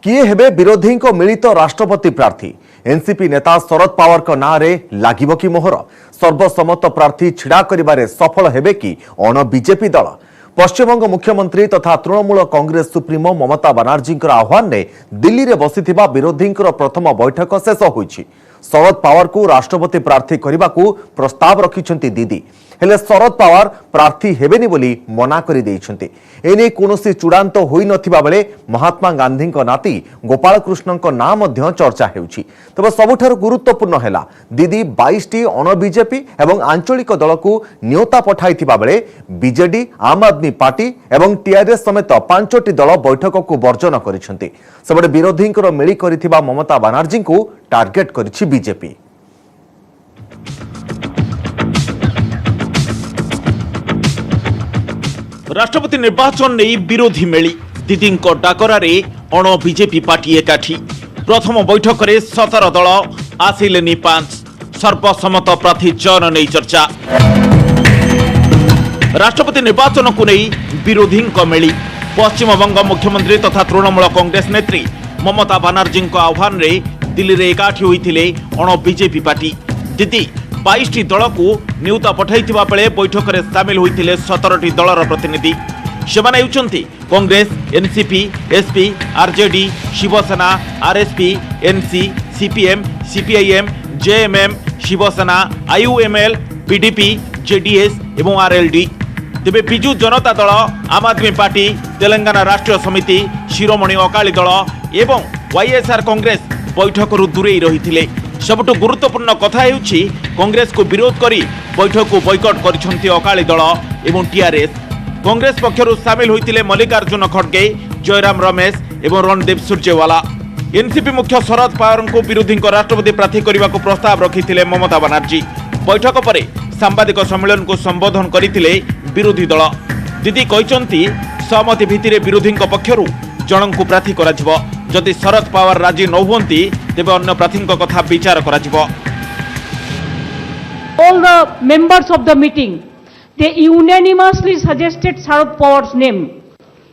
किए हेबे विरोधी को मिलित राष्ट्रपति प्रार्थी एनसीपी नेता शरद पवार को नाँ रे लागिबो की मोहर सर्वसम्मत प्रार्थी छिड़ा करिबारे सफल हेबे कि अण बीजेपी दल पश्चिमबंग मुख्यमंत्री तथा तृणमूल कांग्रेस सुप्रीमो ममता बनर्जी आह्वान ने दिल्ली रे बसिथिबा विरोधी प्रथम बैठक शेष होईछि। शरद पवार को राष्ट्रपति प्रार्थी करने प्रस्ताव रखिछन्ति दीदी हेले शरद पवार प्रार्थी हेबेनी बोली मना करि दैछन्ति। एने कोनोसी चूड़ांत होई नथिबा बेले महात्मा गांधी नाती गोपाल कृष्ण नाम मध्य चर्चा हेउछि। तबे सबुठारु गुरुत्वपूर्ण हेला दीदी 22टी अण बीजेपी एवं आंचलिक दल को न्योता पठाइथिबा बेले बीजेडी आम आदमी पार्टी एवं टीआरएस समेत 5टी दल बैठक को वर्जन करिछन्ति। सबडे विरोधी मिली करिथिबा ममता बनर्जी को टार्गेट करिछि बीजेपी। राष्ट्रपति निर्वाचन नहीं विरोधी मेली दीदी डाकरारे अण बीजेपी पार्टी एकाठी प्रथम बैठक में 17 दल आसिले 5 सर्वसम्मत प्रार्थी चयन नहीं चर्चा। राष्ट्रपति निर्वाचन को नहीं विरोधी मेली पश्चिमबंग मुख्यमंत्री तथा तृणमूल कांग्रेस नेत्री ममता बनर्जी आह्वान में दिल्ली में एकाठी होते अण बीजेपी पार्टी दीदी 22टी दल को न्यूता पठाइथिबा बेले बैठक में सामिल होते 17टी दलर प्रतिनिधि सेमाने हेउचंती Congress NCP SP RJD Shiv Sena RSP NC CPM CPIM JMM Shiv Sena IUML PDP JDS एवं आरएलडी। तेबे बिजू जनता दल आम आदमी पार्टी तेलंगाना राष्ट्रीय समिति शिरोमणि अकाली दल एवं वाईएसआर कांग्रेस बैठक दूरे रही। सबुठ गुरुत्वपूर्ण कथा हेउछि कांग्रेस को विरोध करी बैठक को बॉयकट करिसंती अकाली दल एवं टीआरएस। कांग्रेस पक्षरु सामिल होइतिले मल्लिकार्जुन खड़गे जयराम रमेश एवं रणदीप सुरजेवाला। एनसीपी मुख्य शरद पवार को विरोधी राष्ट्रपति प्रार्थी करने को प्रस्ताव रखिथिले ममता बनर्जी। बैठक पर सांबादिक सम्मेलन को संबोधन करथिले विरोधी दल। दीदी कहिसंती सहमति भित्तिरे विरोधी पक्षरु जनक को प्रार्थी कराजिबो जदि शरद पवार राजी न हुअंती तेबे अन्य प्रार्थी कथा विचार कराजिबो। All the members of the meeting, they unanimously suggested Sharad Pawar's name.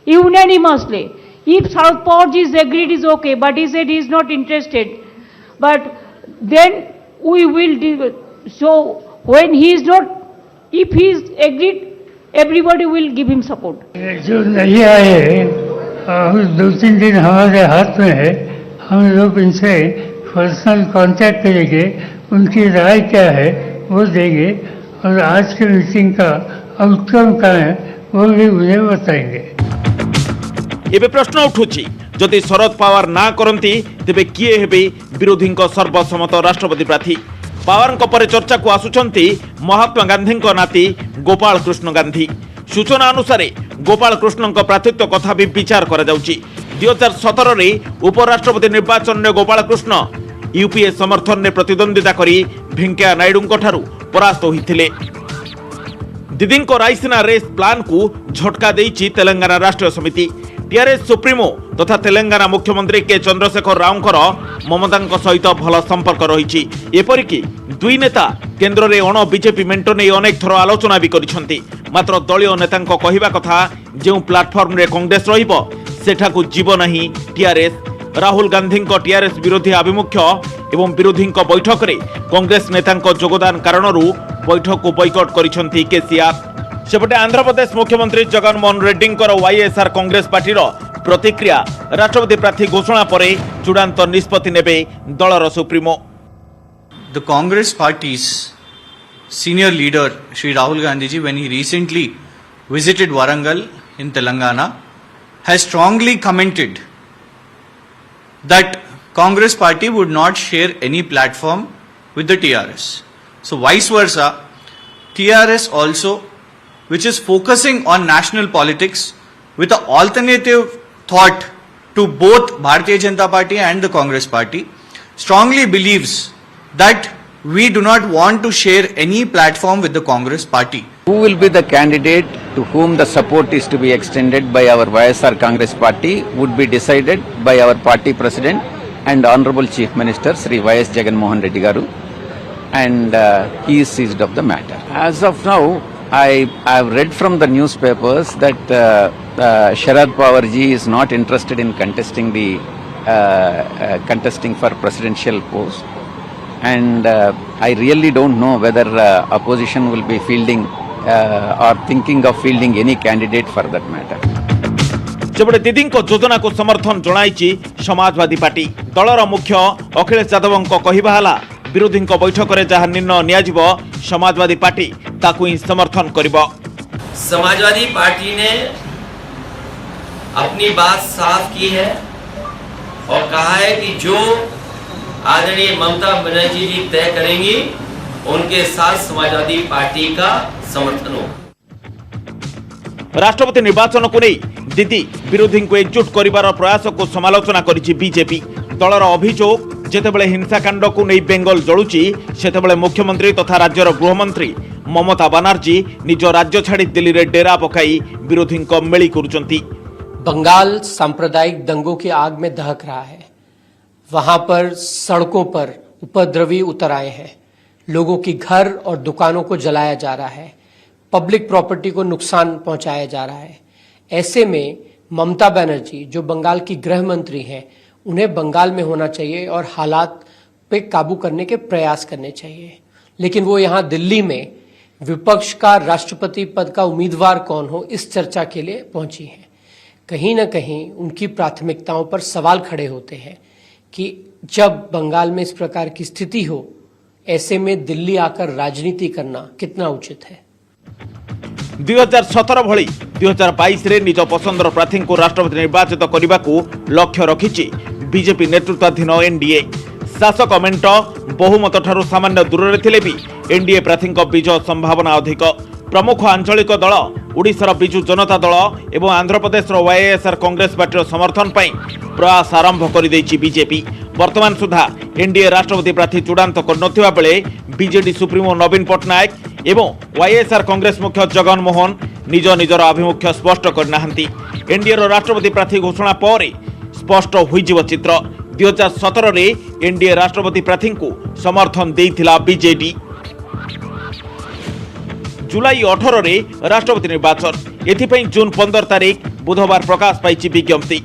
Unanimously. If Sharad Pawar is agreed is okay, but he said he is not interested. But then we will do. So when he is not, if he is agreed, everybody will give him support. जो नहीं आए 2-3 दिन हमारे हाथ में है, हम लोग इनसे पर्सनल कांटेक्ट करेंगे, उनकी राय क्या है वो देंगे और आज के मीटिंग का आउटकम क्या है वो भी उन्हें बताएंगे। एबे प्रश्न उठुछि जदि शरद पवार ना करंती तेबे किए हेबे विरोधी सर्वसम्मत राष्ट्रपति प्रार्थी। पवार पर चर्चा को आसुचंती महात्मा गांधी नाती गोपाल कृष्ण गांधी। सूचना अनुसार गोपाल कृष्ण प्रार्थित्व कथा भी विचार करा जाउछि। 2017 रे उपराष्ट्रपति निर्वाचन में गोपाल कृष्ण यूपीए समर्थन ने प्रतिद्वंदिता करी वेंकैया नायडू ठारू परास्त होइथिले। दीदी रायसीना रेस प्लान को झटका देइछि तेलंगाना राष्ट्रीय समिति। टीआरएस सुप्रीमो तथा तेलंगाना मुख्यमंत्री के चंद्रशेखर रावकर ममता सहित भल संपर्क रही। एपरिकी दुई नेता केन्द्र में अण बीजेपी मेंट नहीं अनेक थर आलोचना भी करिसेंति। मात्र दलीय नेता कहवा कथा जो प्लाटफर्म रे कांग्रेस रहिबो सेठाकु जीव नहीं टीआरएस। राहुल गांधी टीआरएस विरोधी आभिमुख्य एवं विरोधी बैठक में कांग्रेस नेता योगदान कारणरू बैठक को बॉयकट करिसेंति केसीआर। सेपटे आंध्र प्रदेश मुख्यमंत्री जगनमोहन रेड्डी वाईएसआर कांग्रेस पार्टीर प्रतिक्रिया राष्ट्रपति प्रार्थी घोषणा पर चूड़ांत निष्पत्ति नेबे दलर supremo. The Congress party's senior leader Shri Rahul Gandhi ji, when he recently visited Warangal in Telangana, has strongly commented that Congress party would not share any platform with the TRS. So vice versa, TRS also, which is focusing on national politics with an alternative thought to both Bharatiya Janata Party and the Congress party, strongly believes that we do not want to share any platform with the Congress party. Who will be the candidate to whom the support is to be extended by our YSR Congress party would be decided by our party president and Honorable Chief Minister Sri YS Jagan Mohan Reddy Garu, and he is seized of the matter. As of now, I have read from the newspapers that Sharad Pawar ji is not interested in contesting the contesting for presidential post, and I really don't know whether opposition will be fielding or thinking of fielding any candidate for that matter. ସେପଟେ ଦିଦିଙ୍କ ଯୋଜନାକୁ ସମର୍ଥନ ଜଣାଇଛି Samajwadi party. ଦଳର ମୁଖ୍ୟ ଅଖିଳେଶ ଯାଦବଙ୍କ କହିବା ହେଲା ବିରୋଧୀଙ୍କ ବୈଠକରେ ଯାହା ନିର୍ଣ୍ଣୟ ନିଆଯିବ ସମାଜବାଦୀ ପାର୍ଟି ତାକୁ ହିଁ ସମର୍ଥନ କରିବ। समाजवादी पार्टी ने अपनी बात साफ की है और कहा है कि जो आदरणीय ममता बनर्जी जी तय करेंगी उनके साथ समाजवादी पार्टी का समर्थन हो। राष्ट्रपति निर्वाचन को नहीं दीदी विरोधी को एकजुट करिवार प्रयास को समालोचना करिछि बीजेपी। दलर अभियोग जेतेबेले हिंसाकांड को नहीं बेंगल जलुची सेतेबेले मुख्यमंत्री तथा राज्यर गृहमंत्री ममता बनर्जी निज राज्य छाड़ी दिल्ली रे डेरा पकाई विरोधी को मेली करुचंती। बंगाल सांप्रदायिक दंगों की आग में दहक रहा है। वहां पर सड़कों पर उपद्रवी उतर आए हैं, लोगों की घर और दुकानों को जलाया जा रहा है, पब्लिक प्रॉपर्टी को नुकसान पहुंचाया जा रहा है। ऐसे में ममता बनर्जी जो बंगाल की गृह मंत्री हैं, उन्हें बंगाल में होना चाहिए और हालात पे काबू करने के प्रयास करने चाहिए, लेकिन वो यहाँ दिल्ली में विपक्ष का राष्ट्रपति पद का उम्मीदवार कौन हो इस चर्चा के लिए पहुंची हैं। कहीं न कहीं उनकी प्राथमिकताओं पर सवाल खड़े होते हैं कि जब बंगाल में इस प्रकार की स्थिति हो, ऐसे में दिल्ली आकर राजनीति करना कितना उचित है। 2017 भली 2022 रे निज पसंदर प्रार्थी को राष्ट्रपति निर्वाचित करने को लक्ष्य रखिछि बीजेपी नेतृत्वाधीन एनडीए। शासक मेंट बहुमत ठारू सामान्य दूर रे थिले भी एनडीए प्रार्थी विजय संभावना अधिक। प्रमुख आंचलिक दल ओडिशार बिजु जनता दल एवं आंध्र प्रदेश वाईएसआर कांग्रेस पार्टी समर्थन पर प्रयास आरंभ कर बीजेपी। वर्तमान सुधा एनडीए राष्ट्रपति प्रार्थी चूड़ांत कर बेले बीजेडी सुप्रीमो नवीन पट्टनायक एवं वाईएसआर कांग्रेस मुख्य जगन मोहन निज निजर आभिमुख्य स्पष्ट करना। एनडीए राष्ट्रपति प्रार्थी घोषणा पर स्पष्ट होइजिव चित्र। 2017 रे एनडीए राष्ट्रपति प्रार्थी को समर्थन देइथिला बीजेडी। जुलाई 18 रे राष्ट्रपति निर्वाचन एथिपई जून 15 तारीख बुधवार प्रकाश पाइछि विज्ञप्ति।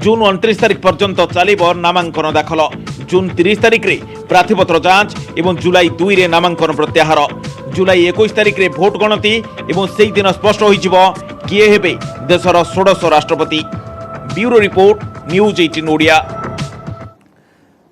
जून 29 तारीख पर्यंत चलिबो नामांकन दाखल। जून 30 तारीख रे प्रार्थीपत्र जांच एवं जुलाई 2 रे नामांकन प्रत्याहार। जुलाई 21 तारीख रे भोट गणति एवं सेही दिन स्पष्ट होइजिबो किए हेबे देशर 16 राष्ट्रपति। Bureau report news 18 Odia.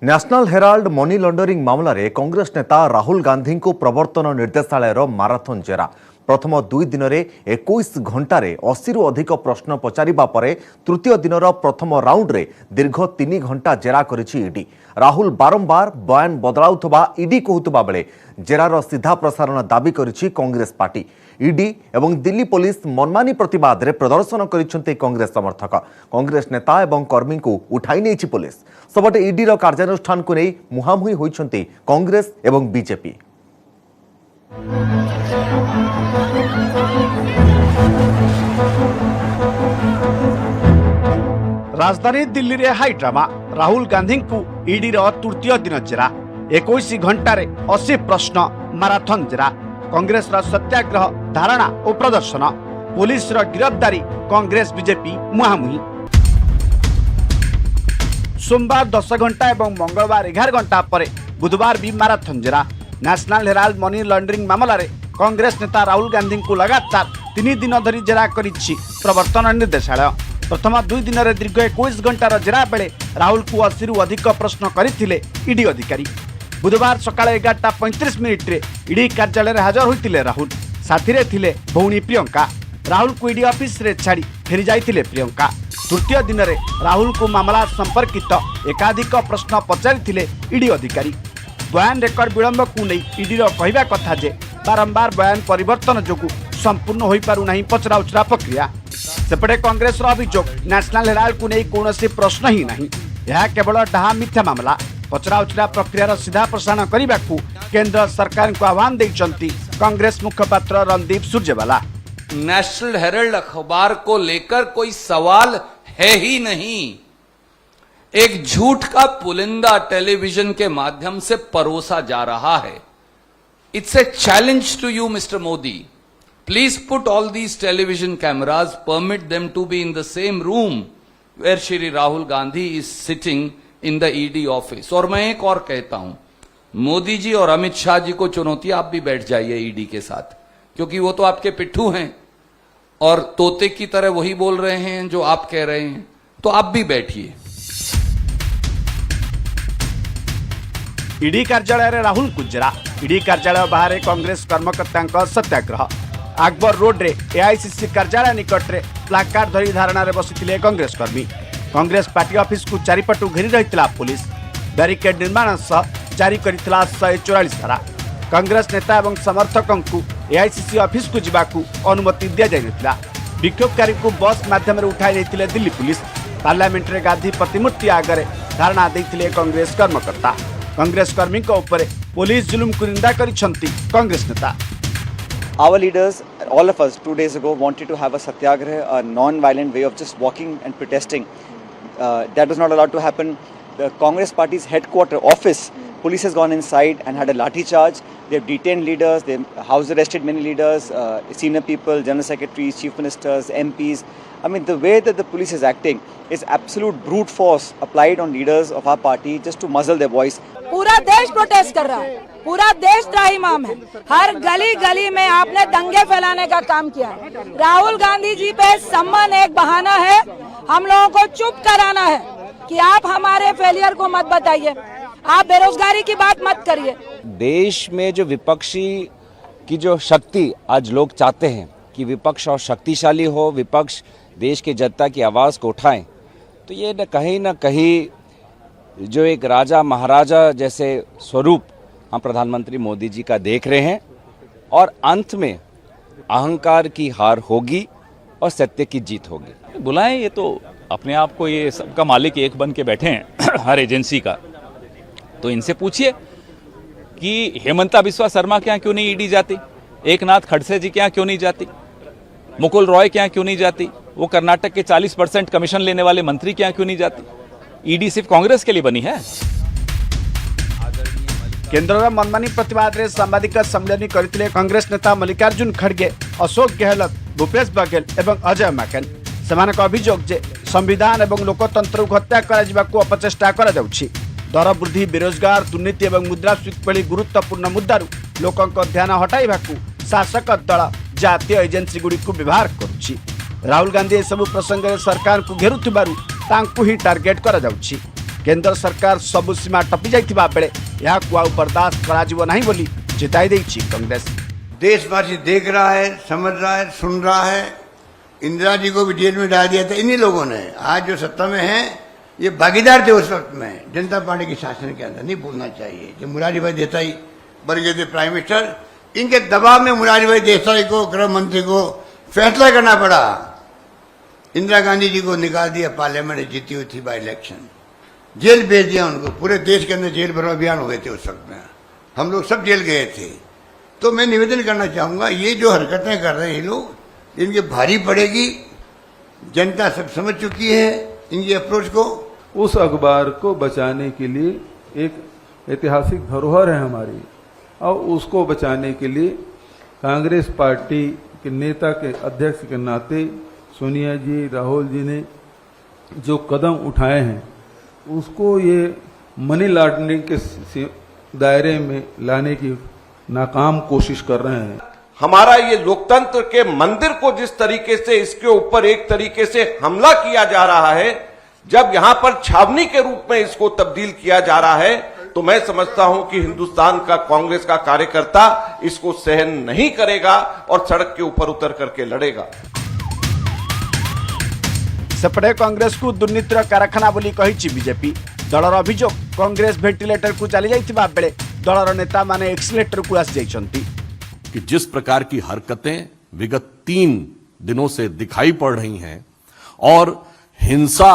National Herald money laundering मामला रे कांग्रेस नेता राहुल गांधी को प्रवर्तन निर्देशालय माराथन जेरा। प्रथम 2 दिन में 21 घंटे 80 रु अधिक प्रश्न पचारिबा परे तृतीय दिन प्रथम राउंड रे दीर्घ 3 घंटा जेरा करिछि ईडी। राहुल बारंबार बयान बदलाउथबा ईडी कहूतबा बेले जेरार सीधा प्रसारण दाबी करिछि कांग्रेस पार्टी। ईडी एवं दिल्ली पुलिस मनमानी प्रतिवाद रे प्रदर्शन करिसेंते कांग्रेस समर्थक। कांग्रेस नेता एवं कर्मी को उठाई नेछि पुलिस। सबटे ईडी रो कार्यानुष्ठान को नहीं मुहांमुही होइछंते कांग्रेस एवं बीजेपी। राजधानी दिल्ली रे हाई ड्रामा। राहुल गांधी को ईडी रो तृतीय दिन जेरा। 21 घंटे 80 प्रश्न माराथन जेरा। कांग्रेस रा सत्याग्रह धारणा और प्रदर्शन। पुलिस रा गिरफ्तारी कांग्रेस बीजेपी मुहांमुही। सोमवार 10 घंटा एवं मंगलवार 11 घंटा पर बुधवार भी माराथन जेरा। नेशनल हेराल्ड मनी लॉन्ड्रिंग मामला रे कांग्रेस नेता राहुल गांधी को लगातार 3 दिन धरी जेरा करिछि प्रवर्तन निर्देशालय। प्रथम 2 दिन में दीर्घ 21 घंटार जेरा बेले राहुल को 80 रु अधिक प्रश्न करथिले ईडी अधिकारी। बुधवार सकाळ 11:35 रे ईडी कार्यालय हाजर होइतिले राहुल। साथी रे थिले भौणी प्रियंका। राहुल को ईडी ऑफिस रे छाड़ी फेरी जाइतिले प्रियंका। तृतीय दिन में राहुल को मामला संपर्कित एकाधिक प्रश्न पचारिथिले ईडी अधिकारी। बयान रेकर्ड विलंब को नहीं ईडी कहवा कथा जे बारंबार बयान परिवर्तन जोगु संपूर्ण हो पारु नहीं पचराउचरा प्रक्रिया। सेपटे कांग्रेस अभियोग नेशनल हेराल्ड को नहीं कौन प्रश्न ही नहीं। यह केवल डाहा मिथ्या मामला। पचराउचरा प्रक्रियार सीधा प्रसारण करने को केंद्र सरकार को आह्वान देइचंती कांग्रेस मुखपात्र रणदीप सुरजेवाला। नेशनल हेराल्ड अखबार को लेकर कोई सवाल है ही नहीं। एक झूठ का पुलिंदा टेलीविजन के माध्यम से परोसा जा रहा है। It's a challenge to you mister Modi. Please put all these television cameras, permit them to be in the same room where Shri Rahul Gandhi is sitting in the ED office. और मैं एक और कहता हूं, मोदी जी और अमित शाह जी को चुनौती, आप भी बैठ जाइए ईडी के साथ, क्योंकि वो तो आपके पिट्ठू हैं और तोते की तरह वही बोल रहे हैं जो आप कह रहे हैं, तो आप भी बैठिए। ईडी कार्यालय रे राहुल गुजरा, ईडी कार्यालय बाहर कांग्रेस कर्मकर्ता सत्याग्रह, आकबर रोड रे एआईसीसी कार्यालय निकट रे प्लाकार्ड धरी धारणा रे बसिथिले कांग्रेस कर्मी। कांग्रेस पार्टी ऑफिस को चारिपटू घेरी रहितला पुलिस, बैरिकेड निर्माण सह जारी करितला 144 धारा। कांग्रेस नेता एवं समर्थकों को एआईसीसी ऑफिस को जिबाकू अनुमति दिया जाय नथिला। विक्षोभकारी को बस माध्यम रे उठाई नैथिले दिल्ली पुलिस। पार्लियामेंट रे गांधी प्रतिमूर्ति आगरे धारणा दैथिले कांग्रेस कर्मकर्ता। कांग्रेस कर्मी को ऊपर पुलिस जुलुम को निंदा करिसंती कांग्रेस नेता। Our leaders, all of us, 2 days ago wanted to have a satyagraha, a non-violent way of just walking and protesting. That was not allowed to happen. The Congress Party's headquarter office, police has gone inside and had a lathi charge. They have detained leaders, they have house arrested many leaders, senior people, general secretaries, chief ministers, MPs. I mean, the way that the police is acting is absolute brute force applied on leaders of our party just to muzzle their voice. पूरा देश protest कर रहा है, पूरा देश त्राहिमाम है। हर गली गली में आपने दंगे फैलाने का काम किया है। राहुल गांधी जी पे सम्मान एक बहाना है, हम लोगों को चुप कराना है कि आप हमारे फेलियर को मत बताइए, आप बेरोजगारी की बात मत करिए। देश में जो विपक्षी की जो शक्ति आज लोग चाहते हैं कि विपक्ष और शक्तिशाली हो, विपक्ष देश की जनता की आवाज़ को उठाएं, तो ये न कहीं जो एक राजा महाराजा जैसे स्वरूप हम प्रधानमंत्री मोदी जी का देख रहे हैं, और अंत में अहंकार की हार होगी और सत्य की जीत होगी। बुलाएं, ये तो अपने आप को ये सबका मालिक एक बन के बैठे हैं हर एजेंसी का, तो इनसे पूछिए कि हेमंता बिस्वा शर्मा के यहाँ क्यों नहीं ईडी जाती, एकनाथ खड़से जी के यहाँ क्यों नहीं जाती, मुकुल रॉय के यहाँ क्यों नहीं जाती, वो कर्नाटक के 40% कमीशन लेने वाले मंत्री के यहाँ क्यों नहीं जाती। ईडी सिर्फ कांग्रेस के लिए बनी है। केंद्र मनमानी प्रतिवाद रे सांबादिक सम्मेलन करथिले कांग्रेस नेता मल्लिकार्जुन खड़गे, अशोक गहलोत, भूपेश बघेल एवं अजय माकेन। सेमानक अभियोग जे संविधान एवं लोकतंत्र को हत्या करा जिबाकू अपचेष्टा करा जाउछि। दर वृद्धि, बेरोजगार, दुर्नीति एवं मुद्रास्फीति भली गुरुत्वपूर्ण मुद्दारू लोकंक ध्यान हटाइबाकू शासक दल जातीय एजेंसी गुड़िक व्यवहार करुछि। राहुल गांधी ए सबु प्रसंग में सरकार को घेरुथिबारु तांकु ही टार्गेट करा जाउछि। केंद्र सरकार सबु सीमा टपी जाइथिबा बेले याकू आउ बर्दाश्त करा जिवो नहीं बोली चेताई देछि कांग्रेस। देशवासी देख रहा है, समझ रहा है, सुन रहा है। इंदिरा जी को भी जेल में डाल दिया था इन्हीं लोगों ने। आज जो सत्ता में है ये भागीदार थे उस वक्त में जनता पार्टी के शासन के अंदर। नहीं भूलना चाहिए जब मुरारी भाई देसाई बन गए थे प्राइम मिनिस्टर, इनके दबाव में मुरारी भाई देसाई को, गृह मंत्री को फैसला करना पड़ा। इंदिरा गांधी जी को निकाल दिया, पार्लियामेंट जीती हुई थी बाई इलेक्शन, जेल भेज दिया उनको। पूरे देश के अंदर जेल भरो अभियान हो गए थे उस वक्त में, हम लोग सब जेल गए थे। तो मैं निवेदन करना चाहूंगा, ये जो हरकतें कर रहे हैं लोग, इनके भारी पड़ेगी। जनता सब समझ चुकी है इनकी अप्रोच को। उस अखबार को बचाने के लिए एक ऐतिहासिक धरोहर है हमारी, और उसको बचाने के लिए कांग्रेस पार्टी के नेता के अध्यक्ष के नाते सोनिया जी, राहुल जी ने जो कदम उठाए हैं उसको ये मनी लॉन्ड्रिंग के दायरे में लाने की नाकाम कोशिश कर रहे हैं। हमारा ये लोकतंत्र के मंदिर को जिस तरीके से इसके ऊपर एक तरीके से हमला किया जा रहा है, जब यहां पर छावनी के रूप में इसको तब्दील किया जा रहा है, तो मैं समझता हूं कि हिंदुस्तान का कांग्रेस का कार्यकर्ता इसको सहन नहीं करेगा और सड़क के ऊपर उतर करके लड़ेगा। सेपटे कांग्रेस को दुर्नीतिर कारखाना बोली कहिछि बीजेपी। दलर अभियोग कांग्रेस वेंटिलेटर को चली जाइथिबा बेले दलर नेता माने एक्सीलेटर को आसी जाइछंती। कि जिस प्रकार की हरकतें विगत 3 दिनों से दिखाई पड़ रही हैं और हिंसा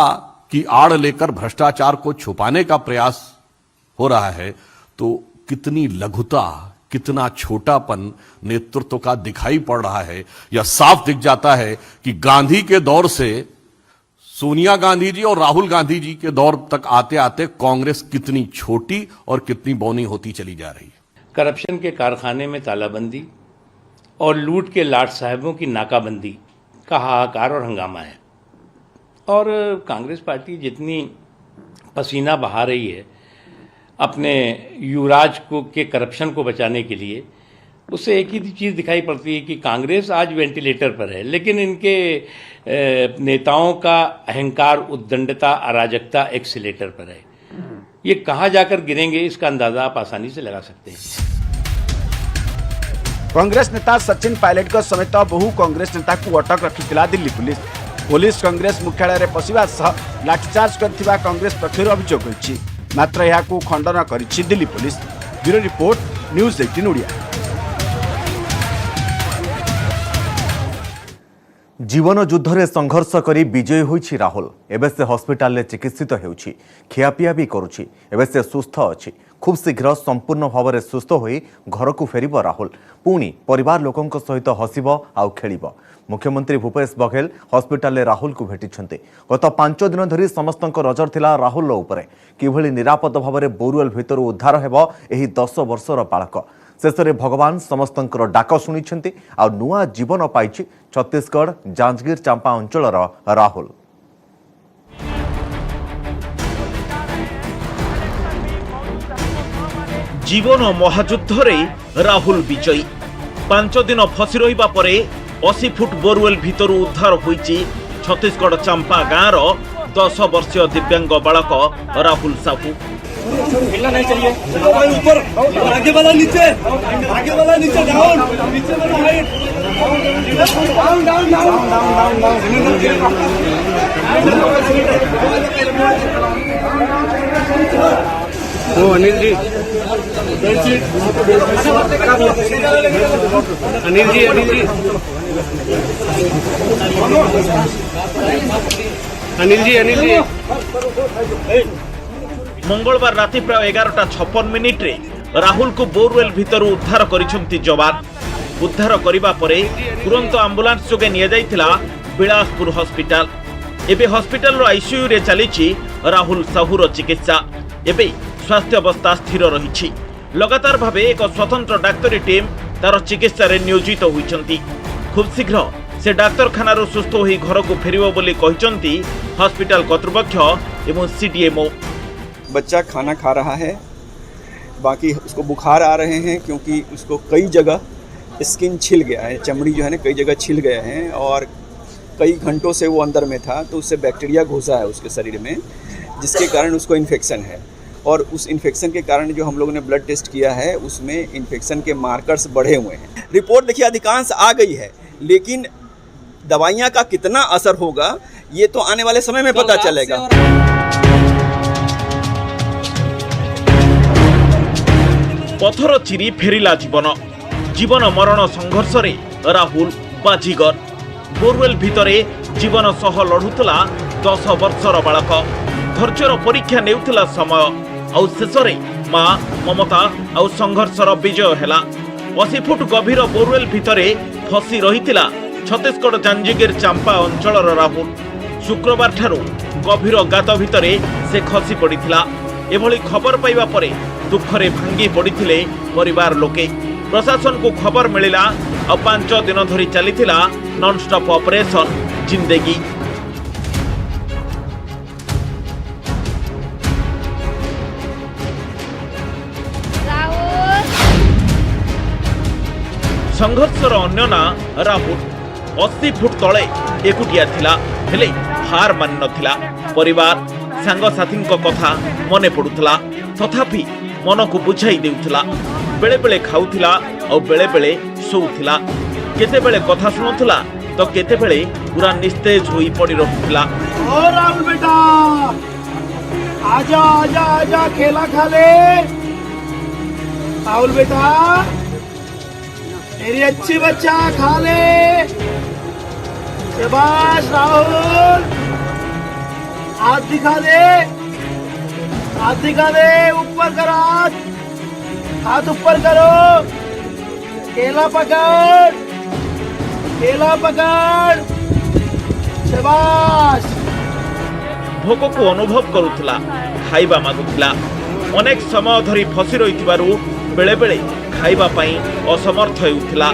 की आड़ लेकर भ्रष्टाचार को छुपाने का प्रयास हो रहा है, तो कितनी लघुता, कितना छोटापन नेतृत्व का दिखाई पड़ रहा है। यह साफ दिख जाता है कि गांधी के दौर से सोनिया गांधी जी और राहुल गांधी जी के दौर तक आते आते कांग्रेस कितनी छोटी और कितनी बौनी होती चली जा रही है। करप्शन के कारखाने में तालाबंदी और लूट के लाट साहबों की नाकाबंदी का हाहाकार और हंगामा है। और कांग्रेस पार्टी जितनी पसीना बहा रही है अपने युवराज को के करप्शन को बचाने के लिए, उससे एक ही चीज़ दिखाई पड़ती है कि कांग्रेस आज वेंटिलेटर पर है, लेकिन इनके नेताओं का अहंकार, उद्दंडता, अराजकता एक्सीलेटर पर है। ये कहाँ जाकर गिरेंगे इसका अंदाजा आप आसानी से लगा सकते हैं। कांग्रेस नेता सचिन पायलट समेत बहु कांग्रेस नेता को अटक रखिथिला दिल्ली पुलिस। पुलिस कांग्रेस मुख्यालय में पशिबा सह लाठीचार्ज करथिबा कांग्रेस पक्षर अभियोग होइछि, मात्र यहाकू खंडन करिछि Delhi police. Bureau report, news 18 Odia. जीवन युद्ध संघर्ष करी विजयी होइछि राहुल। एबे से हॉस्पिटल में चिकित्सित हेउछि, खियापिया भी करुछि। एबे से सुस्थ अछि। खूब शीघ्र संपूर्ण भाव में सुस्थ होई घर को फेरिब राहुल। पुणी परिवार लोकंक सहित हसिब आउ खेलिब। मुख्यमंत्री भूपेश बघेल हॉस्पिटल में राहुल को भेटिछन्ते। गत 5 दिन धरी समस्तक नजर थिला राहुल उपरे किभଳି निरापद भाव में बोरवेल भितर उद्धार हेब एही 10 वर्षर बालक। शेषे भगवान समस्तंकर डाक शुणिछन्ते आ नुआ जीवन पाइछि छत्तीसगढ़ जांजगीर चांपा अंचलर राहुल। जीवन महायुद्ध रे राहुल विजयी। 5 दिन फसी रहिबा परे 80 फुट बोरवेल भितर उद्धार होइछि छत्तीसगढ़ चांपा गाँवर 10 वर्षीय दिव्यांग बालक राहुल साहू। हिलना नहीं चाहिए, ऊपर, आगे वाला नीचे, आगे वाला नीचे, डाउन, नीचे वाला height, down down down down down. ओ अनिल जी, अनिल जी, अनिल जी, अनिल जी, अनिल जी। मंगलवार राति प्राय 11:56 रे राहुल को बोरवेल भितर उद्धार करिसंती जवान। उद्धार करिबा परे तुरंत एम्बुलेंस जोगे निया जाइतिला बिलासपुर हॉस्पिटल। एबे हॉस्पिटल रो आईसीयू रे चलीछि राहुल साहूर चिकित्सा। एबे स्वास्थ्य अवस्था स्थिर रहिछि। लगातार भावे एक स्वतंत्र डाक्तरी टीम तार चिकित्सा रे नियोजित होइछंती। खूब शीघ्र से डाक्तरखाना रो सुस्थ होई घर को फेरिबो बोली कहिसंती हॉस्पिटल कर्तृपक्ष एवं सीडीएमओ। बच्चा खाना खा रहा है, बाकी उसको बुखार आ रहे हैं क्योंकि उसको कई जगह स्किन छिल गया है, चमड़ी जो है ना कई जगह छिल गया है और कई घंटों से वो अंदर में था तो उससे बैक्टीरिया घुसा है उसके शरीर में, जिसके कारण उसको इन्फेक्शन है। और उस इन्फेक्शन के कारण जो हम लोगों ने ब्लड टेस्ट किया है उसमें इन्फेक्शन के मार्कर्स बढ़े हुए हैं। रिपोर्ट देखिए अधिकांश आ गई है, लेकिन दवाइयाँ का कितना असर होगा ये तो आने वाले समय में पता चलेगा। पथर चिरी फेरिला जीवन। जीवन मरण संघर्ष रे राहुल बाजीगर। बोरवेल भितरे जीवन सह लढुतला 10 वर्षर बालक। धैर्यर परीक्षा नेउतला समय आउ शेषरे मां ममता आउ संघर्षर विजय हेला। 80 फुट गभीर बोरवेल भितरे फसी रहितिला छत्तीसगढ़ जांजगीर चांपा अंचलर राहुल। शुक्रवार ठारू गभीर गात भितरे से खसी पड़िथिला। एभली खबर पाइबा परे दुखरे भांगी पड़िथिले परिवार लोके। प्रशासन को खबर मिलिला और 5 दिन धरी चलीथिला नॉन स्टॉप ऑपरेशन जिंदगी। संघर्षर अन्य ना राहुल 80 फुट तले एकुटिया थिला, हेले हार मान नथिला। परिवार सांगसाथी कथा मने पड़ुला, तथापि मन को बुझाई देउथिला। बेले बेले खाउथिला और बेले बेले सोउथिला। केते बेले कथा सुनुथिला तो केते बेले पूरा निस्तेज होई पड़ी रहुथिला। ओ राहुल बेटा, आजा आजा आजा, खेला खा ले। राहुल बेटा, मेरी अच्छी बच्चा, खा ले। शाबाश राहुल, हाथ दिखा दे, हाथ दिखा दे, ऊपर कर हाथ, हाथ ऊपर करो। केला पकड़, केला पकड़, शाबाश। भोक को अनुभव करुथिला, खाइबा मागुथिला। अनेक समय धरी फसी रहिथिबारु बेले बेले खाइबा पई असमर्थ हेउथिला।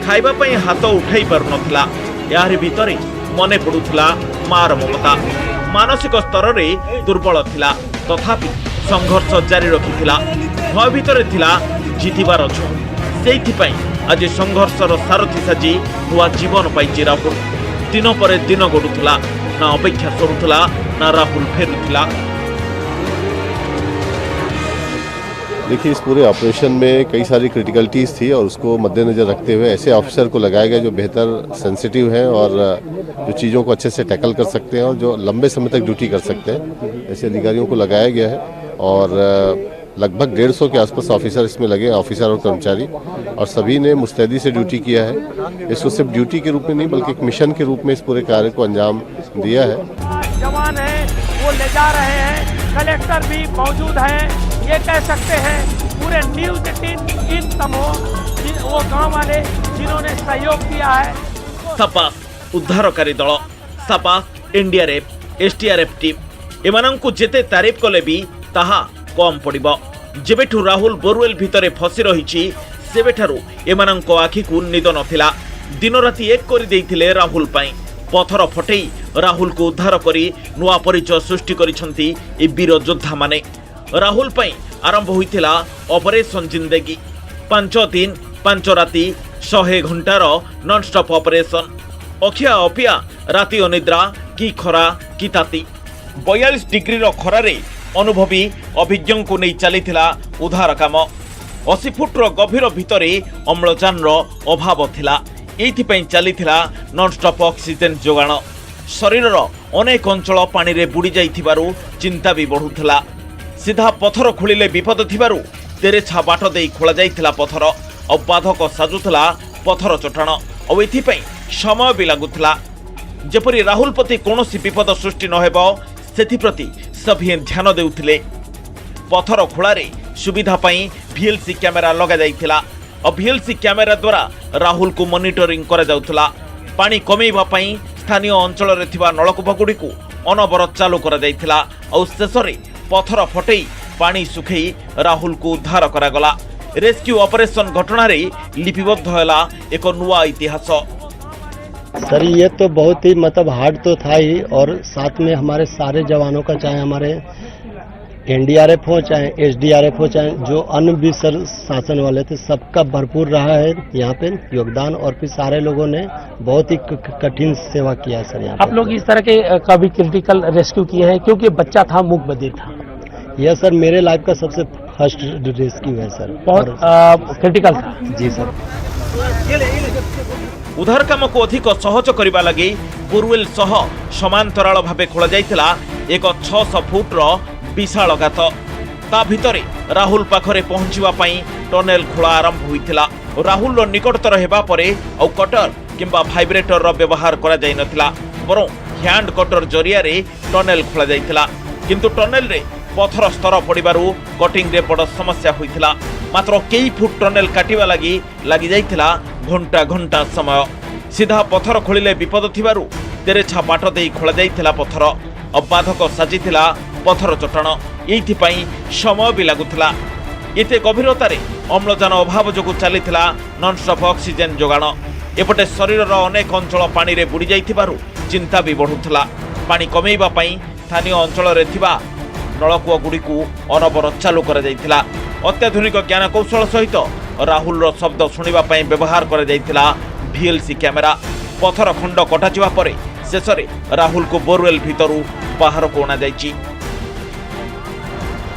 खाइबा पई हाथ उठाई पारु नथिला। यार भितरे मने पड़ुथिला मार ममता मानसिक स्तर रे दुर्बल थिला तथापि संघर्ष जारी रखिथिला भय भितरे थिला जितिबार झों सेइथिपई आज संघर्षर सारथी साजी नुआ जीवन पाइछि राहुल दिन पर दिन गडुथला ना अपेक्षा सरुथला ना राहुल फेरुथला। देखिए, इस पूरे ऑपरेशन में कई सारी क्रिटिकलिटीज़ थी और उसको मद्देनजर रखते हुए ऐसे ऑफिसर को लगाया गया जो बेहतर सेंसिटिव हैं और जो चीज़ों को अच्छे से टैकल कर सकते हैं और जो लंबे समय तक ड्यूटी कर सकते हैं, ऐसे अधिकारियों को लगाया गया है। और लगभग 150 के आसपास ऑफिसर इसमें लगे, ऑफिसर और कर्मचारी, और सभी ने मुस्तैदी से ड्यूटी किया है। इसको सिर्फ ड्यूटी के रूप में नहीं बल्कि एक मिशन के रूप में इस पूरे कार्य को अंजाम दिया है। जवान है वो ले जा रहे हैं, कलेक्टर भी मौजूद हैं, ये कह सकते हैं पूरे न्यूज टीम समूह वो गांव वाले जिन्होंने सहयोग किया है। सपास उद्धारकारी दल, सपास एनडीआरएफ एसटीआरएफ टीम एमानंकु जेते तारीफ कले भी ताहा कम पड़िबो। जेबेठु राहुल बोरवेल भितरे फसी रहिछि सेबेठारु एमानंको आखिकु निद नथिला। दिन राति एक करि देइथिले राहुल पई पथर फटेई राहुल को उद्धार करी नुआ परिचय सृष्टि करिसंती ए वीर योद्धा माने। राहुल पई आरंभ होइथिला ऑपरेशन जिंदगी 5 दिन 5 राति 100 घंटार नॉनस्टॉप ऑपरेशन। अखिया अपिया राति अनिद्रा की खरा की ताती 42 डिग्री खरा रे अनुभवी अभिज्ञ को नहीं चलीथिला उद्धार काम। 80 फुट्र गभीर भितरे अम्लजान अभाव थिला, एइथिपई चलीथिला नॉनस्टॉप ऑक्सीजन जोगाण। शरीरर अनेक अंचल पानी रे बुड़ी जाइथिबारु चिंता भी बढ़ुथिला। सीधा पथर खोलिले विपद थिबारु तेरेछा बाट देई खोला जाइथिला पथर और बाधक साजुथिला पथर चटाण और एथिपई समय भी लागुथिला। जेपरि राहुल प्रति कोनोसी विपद सृष्टि न हेबो सेथिप्रति सभी ध्यान देउथिले। पथर खोलारे सुविधा पाई VLC कैमेरा लगा जाइथिला और VLC कैमेरा द्वारा राहुल को मॉनिटरिंग करा जाउथिला। पानी कमेइबा पाई स्थानीय अंचल रे थिबा नलकूप गुड़िक अनबरत चालू करा जाइथिला और शेषरे पथर फटेई पानी सुखेई राहुल को उद्धार करागला। रेस्क्यू ऑपरेशन घटना रे लिपिबद्ध होला एक नुआ इतिहास। सर ये तो बहुत ही मतलब हार्ड तो था ही, और साथ में हमारे सारे जवानों का, चाहे हमारे एनडीआरएफ हो चाहे एसडीआरएफ हो चाहे जो अन्य भी सर शासन वाले थे, सबका भरपूर रहा है यहाँ पे योगदान। और फिर सारे लोगों ने बहुत ही कठिन सेवा किया है सर। यहाँ आप लोग इस तरह के कभी क्रिटिकल रेस्क्यू किए हैं क्योंकि बच्चा था मूक बधिर था? यह सर मेरे लाइफ का सबसे फर्स्ट रेस्क्यू है सर, बहुत क्रिटिकल था। जी सर। उद्धार काम को अधिक सहज करने लगी बोरवेल सह समांतराल भावे खोल जाइथिला एक 600 फुट्र विशाल गात। ता भितरे राहुल पाखरे पहुंचवा पाई टनेल खोला आरंभ होइथिला। राहुल निकटतर हेबा परे औ कटर किंबा भाइब्रेटर व्यवहार करा जाय नथिला, बरं हैंड कटर जरिया रे टनेल खोला जाइथिला। किंतु टनेल रे पथर स्तर पड़िबारु कटिंग रे बड़ समस्या होइथिला। मात्र कई फुट टनेल काटिबा लागि जाइथिला घंटा घंटा समय। सीधा पथर खोलिले विपद थिबारु तेरेछा बाट देई खोला जाइथिला पथर और बाधक साजिथिला पथर चटाण। एइथिपई समय भी लागुथिला। एते गभीरतारे अम्लजान अभाव जोगु चलीथिला नॉनस्टॉप ऑक्सीजन जोगाण। एपटे शरीरर अनेक अंचल पानी रे बुड़ी जाइथिबारु चिंता भी बढ़ुथिला। पानी कमेइबा पई स्थानीय अंचल रे थिबा नलकूप गुड़िकु अनबरत चालू करा जाइथिला। अत्याधुनिक ज्ञान कौशल सहित राहुल शब्द शुणा व्यवहार करा जाइथिला VLC कैमेरा। पथर खंड कटाजिबा परे शेषरे राहुल को बोरवेल भितरु बाहर को अणा जाइछि।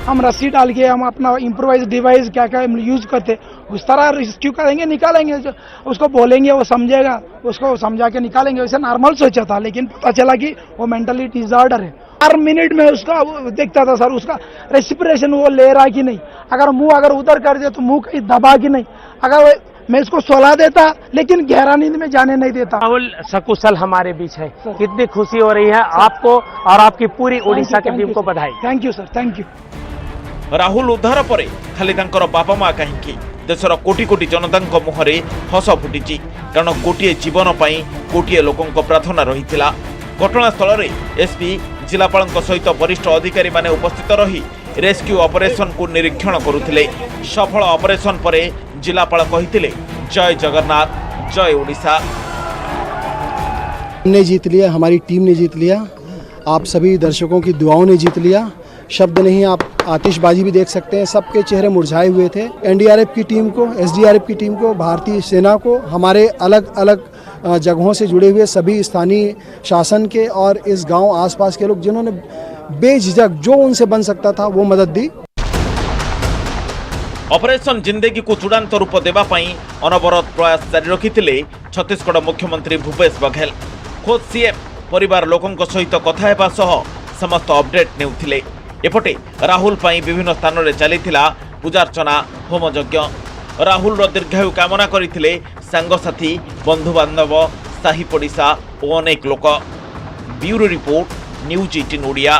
हम रस्सी डाल के हम अपना इम्प्रोवाइज डिवाइस क्या क्या यूज करते उस तरह रेस्क्यू करेंगे, निकालेंगे। उसको बोलेंगे वो समझेगा, उसको समझा के निकालेंगे। वैसे नॉर्मल सोचा था लेकिन पता चला कि वो मेंटली डिसऑर्डर है। हर मिनट में उसका देखता था सर, उसका रेस्पिरेशन वो ले रहा कि नहीं, अगर मुंह अगर उधर कर दे तो मुंह कहीं दबा कि नहीं, अगर मैं इसको सुला देता लेकिन गहरा नींद में जाने नहीं देता। राहुल सकुशल हमारे बीच है, कितनी खुशी हो रही है आपको और आपकी पूरी उड़ीसा के टीम को बधाई। Thank you sir, thank you. Rahul उद्धार परे खाली तांकर बापा माँ कहीं देशर कोटी कोटी जनता मुहरे हस फुटी, कारण गोटे जीवन पाई कोटिए लोकों प्रार्थना रही। घटनास्थल में एसपी जिलापाल सहित वरिष्ठ अधिकारी माने उपस्थित रही रेस्क्यू ऑपरेशन को निरीक्षण करुथिले। सफल ऑपरेशन परे जिलापाल कहिथिले जय जगन्नाथ जय ओडिशा। हमने जीत लिया, हमारी टीम ने जीत लिया, आप सभी दर्शकों की दुआओं ने जीत लिया। शब्द नहीं, आप आतिशबाजी भी देख सकते हैं, सबके चेहरे मुरझाए हुए थे। एनडीआरएफ की टीम को, एसडीआरएफ की टीम को, भारतीय सेना को, हमारे अलग अलग जगहों से जुड़े हुए सभी स्थानीय शासन के और इस गांव आसपास के लोग जिन्होंने बेझिझक जो उनसे बन सकता था वो मदद दी। ऑपरेशन जिंदगी को चूड़ांत रूप देवा पई अनवरत प्रयास जारी रखिथिले छत्तीसगढ़ मुख्यमंत्री भूपेश बघेल। खोद सीएम परिवार लोकंक सहित कथा हेबा सह समस्त अपडेट नेउथिले। एपटे राहुल पई विभिन्न स्थान रे चलीथिला पूजार्चना होम यज्ञ। राहुल रो दीर्घायु कामना करिथिले सांगसाथी बंधु बांधव साही पड़िशा और अनेक लोक। Bureau report news 18 Odia.